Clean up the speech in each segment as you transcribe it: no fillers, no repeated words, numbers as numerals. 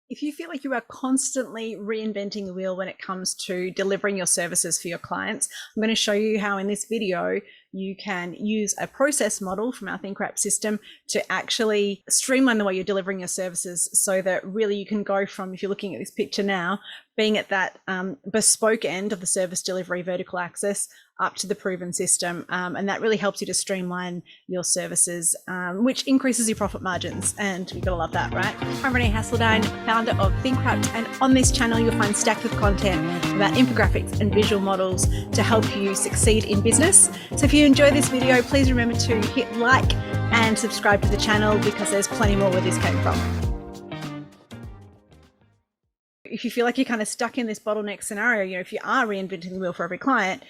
If you feel like you are constantly reinventing the wheel when it comes to delivering your services for your clients, I'm going to show you how in this video you can use a process model from our Think RAPT system to actually streamline the way you're delivering your services, so that really you can go from, if you're looking at this picture now, being at that bespoke end of the service delivery vertical axis up to the proven system. And that really helps you to streamline your services, which increases your profit margins. And you've got to love that, right? I'm Renee Hasseldine, founder of Think RAPT. And on this channel, you'll find stacked with content about infographics and visual models to help you succeed in business. So if you enjoy this video, please remember to hit like and subscribe to the channel, because there's plenty more where this came from. If you feel like you're kind of stuck in this bottleneck scenario, if you are reinventing the wheel for every client,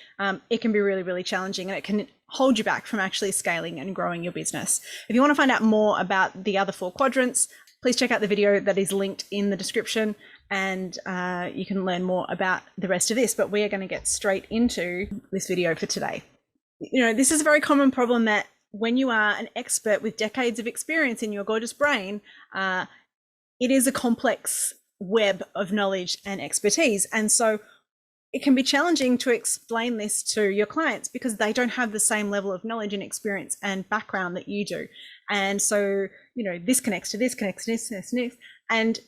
it can be really, really challenging, and it can hold you back from actually scaling and growing your business. If you want to find out more about the other 4 quadrants, please check out the video that is linked in the description, and you can learn more about the rest of this. But we are going to get straight into this video for today. This is a very common problem, that when you are an expert with decades of experience in your gorgeous brain, it is a complex web of knowledge and expertise. And so it can be challenging to explain this to your clients, because they don't have the same level of knowledge and experience and background that you do. And so, this connects to this, connects to this. And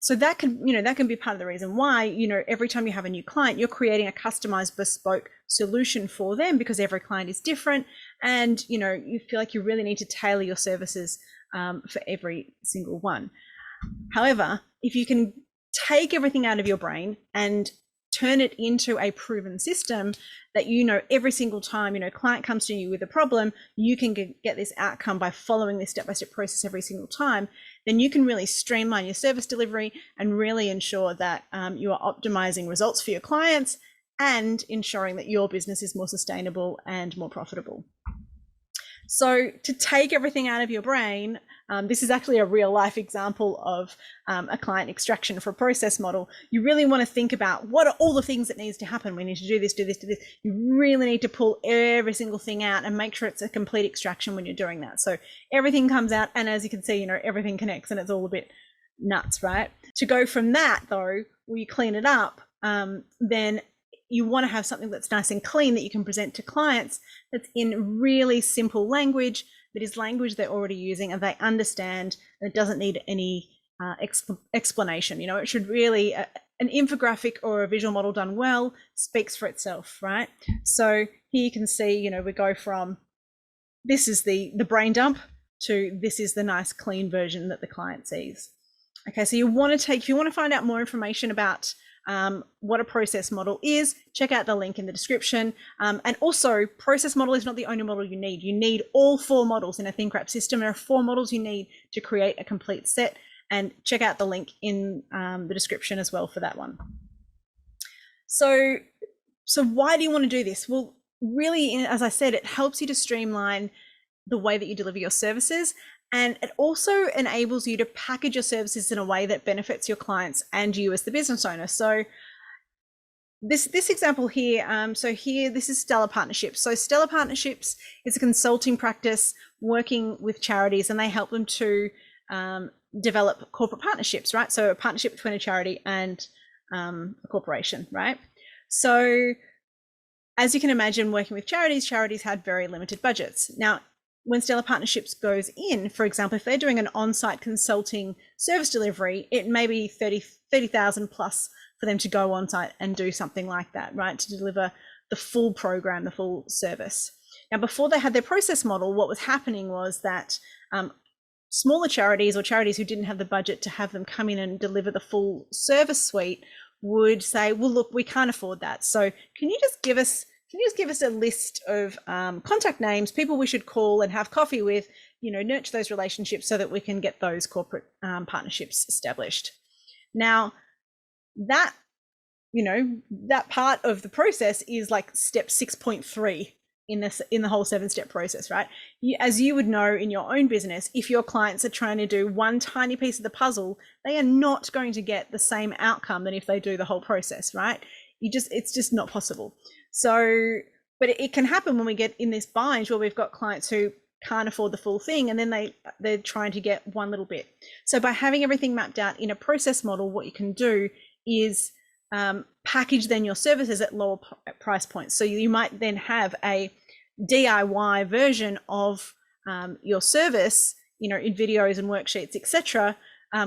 so that can be part of the reason why, every time you have a new client, you're creating a customized bespoke solution for them, because every client is different. And, you feel like you really need to tailor your services for every single one. However, if you can take everything out of your brain and turn it into a proven system that every single time client comes to you with a problem, you can get this outcome by following this step-by-step process every single time, then you can really streamline your service delivery and really ensure that you are optimizing results for your clients and ensuring that your business is more sustainable and more profitable. So to take everything out of your brain, this is actually a real life example of a client extraction for a process model. You really want to think about, what are all the things that needs to happen? We need to do this, do this, do this. You really need to pull every single thing out and make sure it's a complete extraction when you're doing that. So everything comes out, and as you can see, everything connects, and it's all a bit nuts, right? To go from that though, where you clean it up, then you want to have something that's nice and clean that you can present to clients, that's in really simple language, that is language they're already using and they understand, and it doesn't need any explanation. It should really, an infographic or a visual model done well speaks for itself, right? So here you can see, we go from, this is the brain dump, to this is the nice clean version that the client sees. Okay, so if you want to find out more information about what a process model is, check out the link in the description. And also, process model is not the only model you need. You need all 4 models in a Think RAPT system. There are 4 models you need to create a complete set, and check out the link in the description as well for that one. So why do you want to do this? Well, really, as I said, it helps you to streamline the way that you deliver your services. And it also enables you to package your services in a way that benefits your clients and you as the business owner. So this example here, this is Stellar Partnerships. So Stellar Partnerships is a consulting practice working with charities, and they help them to develop corporate partnerships, right? So a partnership between a charity and a corporation, right? So as you can imagine, working with charities had very limited budgets. Now, when Stellar Partnerships goes in, for example, if they're doing an on-site consulting service delivery, it may be 30,000 plus for them to go on-site and do something like that, right? To deliver the full program, the full service. Now, before they had their process model, what was happening was that smaller charities, or charities who didn't have the budget to have them come in and deliver the full service suite, would say, well, look, we can't afford that. So can you just give us a list of contact names, people we should call and have coffee with, nurture those relationships so that we can get those corporate partnerships established. Now, that part of the process is like step 6.3 in the whole 7-step process, right? As you would know in your own business, if your clients are trying to do one tiny piece of the puzzle, they are not going to get the same outcome than if they do the whole process, right? It's just not possible. So, but it can happen when we get in this bind where we've got clients who can't afford the full thing, and then they're trying to get one little bit. So by having everything mapped out in a process model, what you can do is package then your services at lower price points. So you might then have a DIY version of your service, you know, in videos and worksheets, etc.,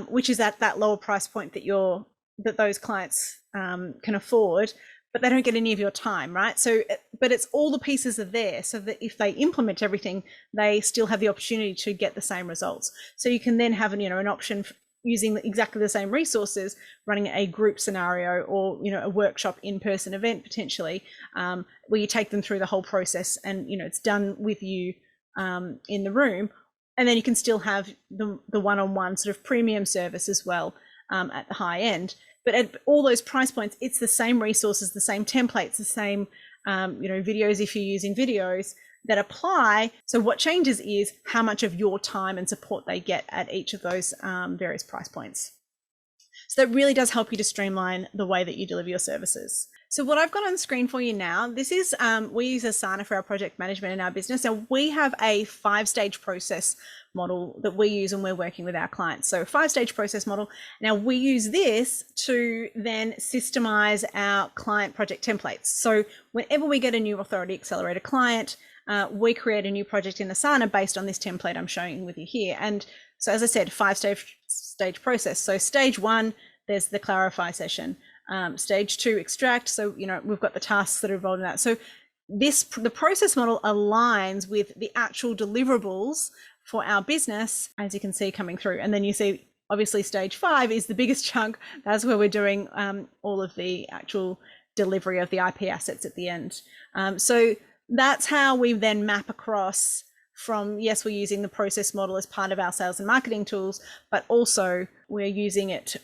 which is at that lower price point that those clients can afford, but they don't get any of your time, right? So, but it's all the pieces are there, so that if they implement everything, they still have the opportunity to get the same results. So you can then have an option using exactly the same resources, running a group scenario, or a workshop in-person event potentially, where you take them through the whole process, and it's done with you in the room, and then you can still have the one-on-one sort of premium service as well at the high end. But at all those price points, it's the same resources, the same templates, the same videos if you're using videos that apply. So what changes is how much of your time and support they get at each of those various price points. So that really does help you to streamline the way that you deliver your services. So what I've got on screen for you now, this is, we use Asana for our project management in our business. And we have a 5-stage process model that we use when we're working with our clients. So 5-stage process model. Now we use this to then systemize our client project templates. So whenever we get a new Authority Accelerator client, we create a new project in Asana based on this template I'm showing with you here. And so as I said, 5-stage process. So stage 1, there's the clarify session. Stage 2, extract. So, we've got the tasks that are involved in that. So the process model aligns with the actual deliverables for our business, as you can see coming through. And then you see, obviously, stage 5 is the biggest chunk. That's where we're doing all of the actual delivery of the IP assets at the end. So that's how we then map across from, yes, we're using the process model as part of our sales and marketing tools, but also we're using it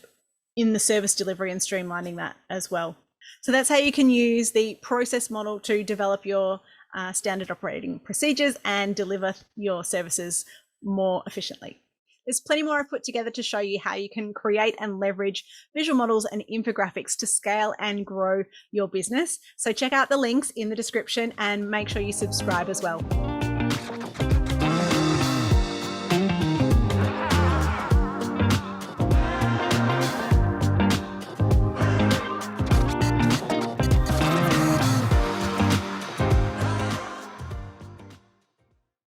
in the service delivery and streamlining that as well. So that's how you can use the process model to develop your standard operating procedures and deliver your services more efficiently. There's plenty more I've put together to show you how you can create and leverage visual models and infographics to scale and grow your business. So check out the links in the description and make sure you subscribe as well.